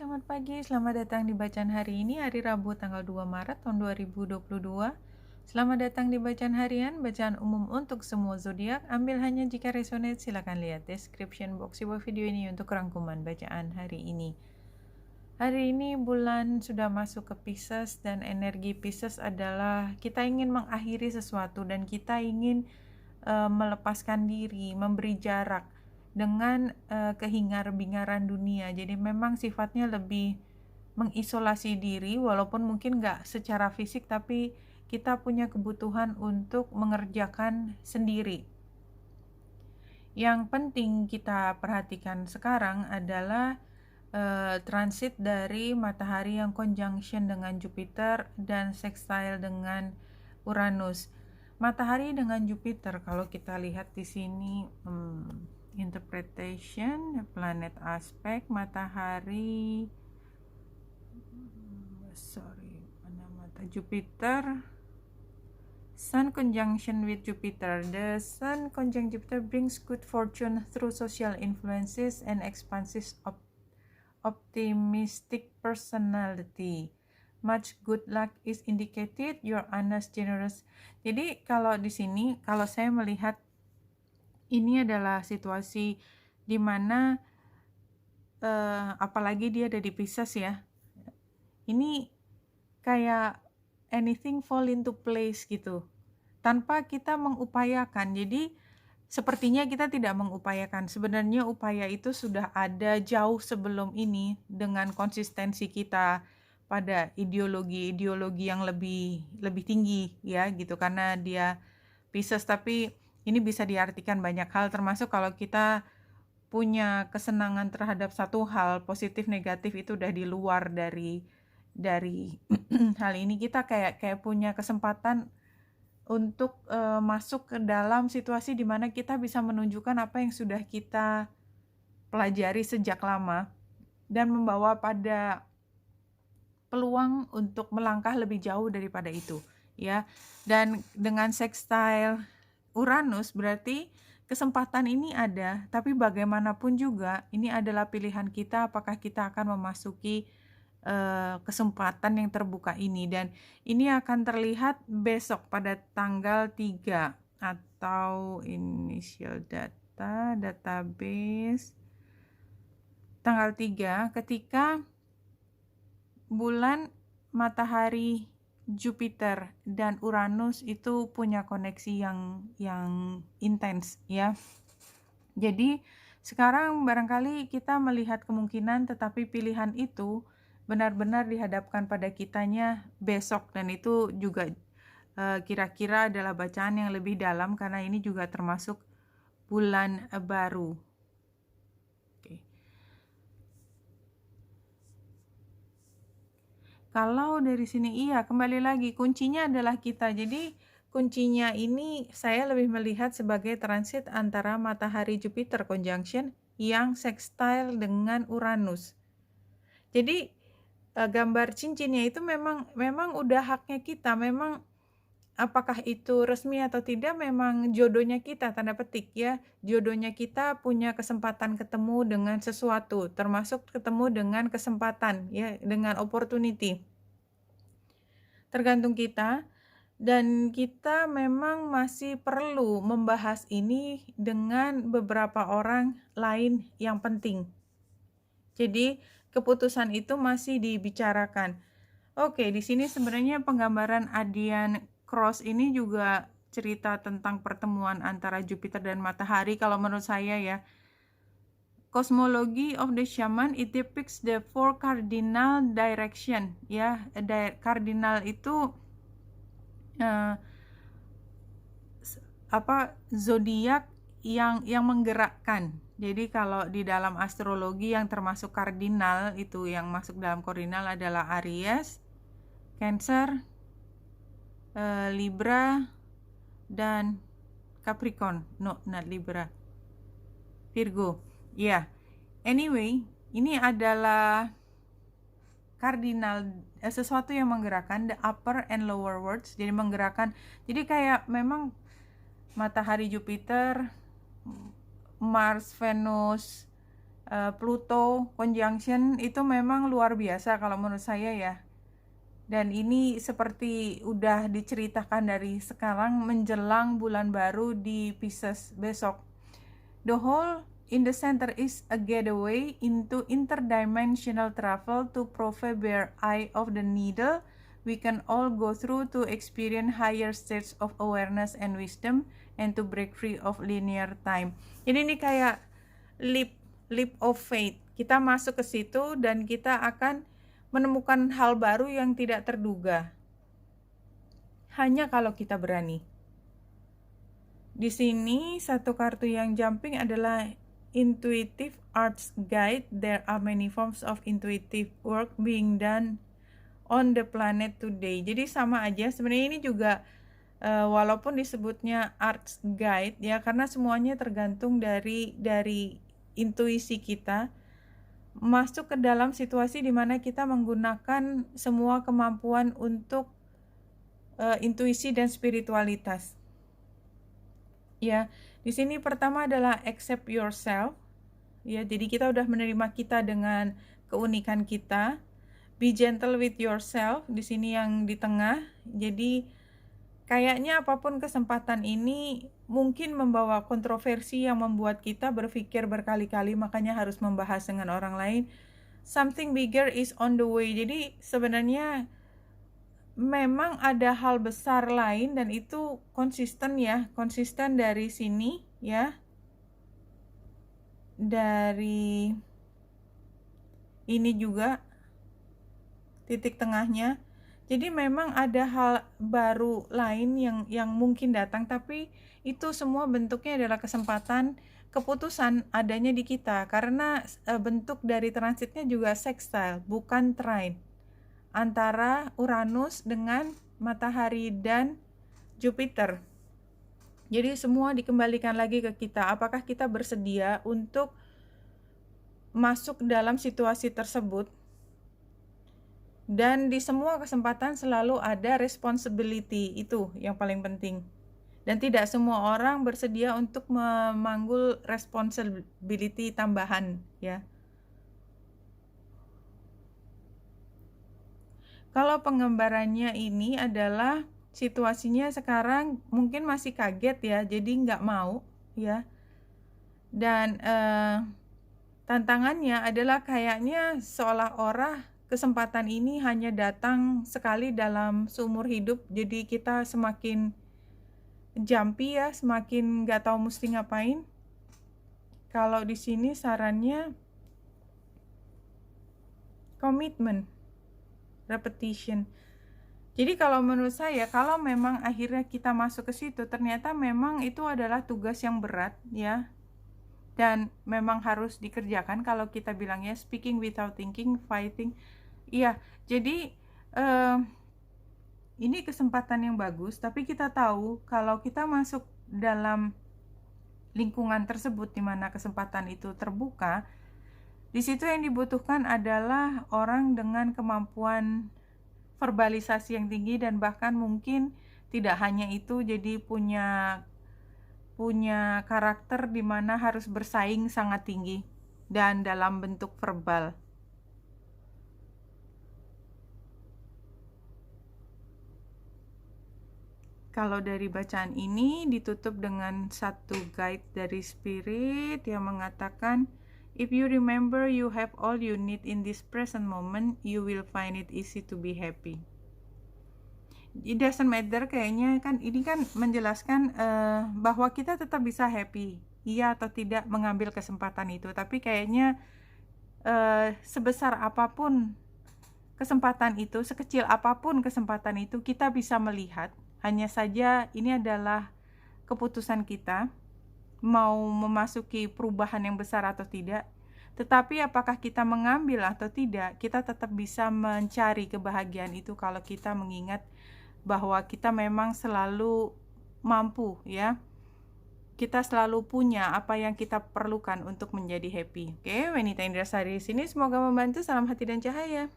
selamat pagi. Selamat datang di bacaan hari ini, hari Rabu tanggal 2 Maret tahun 2022. Selamat datang di bacaan harian, bacaan umum untuk semua zodiak. Ambil hanya jika resonate, silakan lihat description box di bawah video ini untuk rangkuman bacaan hari ini. Hari ini bulan sudah masuk ke Pisces dan energi Pisces adalah kita ingin mengakhiri sesuatu dan kita ingin melepaskan diri, memberi jarak dengan kehingar-bingaran dunia. Jadi memang sifatnya lebih mengisolasi diri, walaupun mungkin nggak secara fisik, tapi kita punya kebutuhan untuk mengerjakan sendiri. Yang penting kita perhatikan sekarang adalah transit dari matahari yang conjunction dengan Jupiter dan sextile dengan Uranus. Matahari dengan Jupiter, kalau kita lihat di sini interpretation planet aspek matahari Jupiter, Sun conjunction with Jupiter. The Sun conjunct Jupiter brings good fortune through social influences and expansive optimistic personality. Much good luck is indicated. Your honest, generous. Jadi kalau di sini, kalau saya melihat ini adalah situasi di mana apalagi dia ada di Pisces ya. Ini kayak anything fall into place gitu, tanpa kita mengupayakan. Jadi sepertinya kita tidak mengupayakan. Sebenarnya upaya itu sudah ada jauh sebelum ini dengan konsistensi kita pada ideologi yang lebih tinggi ya gitu, karena dia Pisces. Tapi ini bisa diartikan banyak hal, termasuk kalau kita punya kesenangan terhadap satu hal, positif negatif itu udah di luar dari hal ini. Kita kayak punya kesempatan untuk masuk ke dalam situasi di mana kita bisa menunjukkan apa yang sudah kita pelajari sejak lama dan membawa pada peluang untuk melangkah lebih jauh daripada itu ya. Dan dengan sextile Uranus berarti kesempatan ini ada, tapi bagaimanapun juga ini adalah pilihan kita apakah kita akan memasuki kesempatan yang terbuka ini. Dan ini akan terlihat besok pada tanggal 3 atau initial data database tanggal 3 ketika bulan, matahari, Jupiter dan Uranus itu punya koneksi yang intens ya. Jadi sekarang barangkali kita melihat kemungkinan, tetapi pilihan itu benar-benar dihadapkan pada kitanya besok, dan itu juga kira-kira adalah bacaan yang lebih dalam karena ini juga termasuk bulan baru. Kalau dari sini iya, kembali lagi kuncinya adalah kita. Jadi kuncinya ini saya lebih melihat sebagai transit antara matahari Jupiter conjunction yang sextile dengan Uranus. Jadi gambar cincinnya itu memang udah haknya kita. Memang apakah itu resmi atau tidak, memang jodohnya kita, tanda petik ya. Jodohnya kita punya kesempatan ketemu dengan sesuatu, termasuk ketemu dengan kesempatan ya, dengan opportunity. Tergantung kita, dan kita memang masih perlu membahas ini dengan beberapa orang lain yang penting. Jadi keputusan itu masih dibicarakan. Oke, di sini sebenarnya penggambaran Adian Cross ini juga cerita tentang pertemuan antara Jupiter dan matahari. Kalau menurut saya ya, Cosmology of the Shaman, it depicts the four cardinal direction ya. Cardinal itu zodiak yang menggerakkan. Jadi kalau di dalam astrologi yang termasuk kardinal, itu yang masuk dalam kardinal adalah Aries, Cancer, Libra, dan Capricorn. No, not Libra. Virgo. Ya. Anyway, ini adalah kardinal, sesuatu yang menggerakkan, the upper and lower worlds. Jadi menggerakkan. Jadi kayak memang matahari Jupiter, Mars, Venus, Pluto conjunction itu memang luar biasa kalau menurut saya ya. Dan ini seperti udah diceritakan dari sekarang menjelang bulan baru di Pisces besok. The hole in the center is a getaway into interdimensional travel to prove bare eye of the needle we can all go through to experience higher states of awareness and wisdom and to break free of linear time. Jadi ini kayak leap of faith. Kita masuk ke situ dan kita akan menemukan hal baru yang tidak terduga. Hanya kalau kita berani. Di sini satu kartu yang jumping adalah Intuitive Arts Guide. There are many forms of intuitive work being done on the planet today. Jadi sama aja. Sebenarnya ini juga walaupun disebutnya Arts Guide ya, karena semuanya tergantung dari intuisi kita masuk ke dalam situasi di mana kita menggunakan semua kemampuan untuk intuisi dan spiritualitas. Ya, di sini pertama adalah accept yourself. Ya, jadi kita udah menerima kita dengan keunikan kita. Be gentle with yourself. Di sini yang di tengah. Jadi kayaknya apapun kesempatan ini mungkin membawa kontroversi yang membuat kita berpikir berkali-kali, makanya harus membahas dengan orang lain. Something bigger is on the way. Jadi sebenarnya memang ada hal besar lain dan itu konsisten ya, konsisten dari sini ya. Dari ini juga titik tengahnya. Jadi memang ada hal baru lain yang mungkin datang, tapi itu semua bentuknya adalah kesempatan, keputusan adanya di kita, karena bentuk dari transitnya juga sextile, bukan trine, antara Uranus dengan Matahari dan Jupiter. Jadi semua dikembalikan lagi ke kita, apakah kita bersedia untuk masuk dalam situasi tersebut. Dan di semua kesempatan selalu ada responsibility, itu yang paling penting. Dan tidak semua orang bersedia untuk memanggul responsibility tambahan ya. Kalau penggambarannya ini adalah situasinya sekarang mungkin masih kaget ya, jadi nggak mau ya. Dan tantangannya adalah kayaknya seolah-olah kesempatan ini hanya datang sekali dalam seumur hidup, jadi kita semakin jumpy ya, semakin nggak tahu mesti ngapain. Kalau di sini sarannya komitmen, repetition. Jadi kalau menurut saya, kalau memang akhirnya kita masuk ke situ, ternyata memang itu adalah tugas yang berat ya, dan memang harus dikerjakan. Kalau kita bilangnya speaking without thinking, fighting. Iya, jadi ini kesempatan yang bagus, tapi kita tahu kalau kita masuk dalam lingkungan tersebut di mana kesempatan itu terbuka, di situ yang dibutuhkan adalah orang dengan kemampuan verbalisasi yang tinggi, dan bahkan mungkin tidak hanya itu, jadi punya karakter di mana harus bersaing sangat tinggi dan dalam bentuk verbal. Kalau dari bacaan ini ditutup dengan satu guide dari spirit yang mengatakan, if you remember you have all you need in this present moment, you will find it easy to be happy. It doesn't matter, kayaknya kan ini kan menjelaskan bahwa kita tetap bisa happy, iya atau tidak mengambil kesempatan itu. Tapi kayaknya sebesar apapun kesempatan itu, sekecil apapun kesempatan itu, kita bisa melihat. Hanya saja ini adalah keputusan kita mau memasuki perubahan yang besar atau tidak. Tetapi apakah kita mengambil atau tidak, kita tetap bisa mencari kebahagiaan itu kalau kita mengingat bahwa kita memang selalu mampu ya. Kita selalu punya apa yang kita perlukan untuk menjadi happy. Oke, Wanita Indrasari di sini, semoga membantu. Salam hati dan cahaya.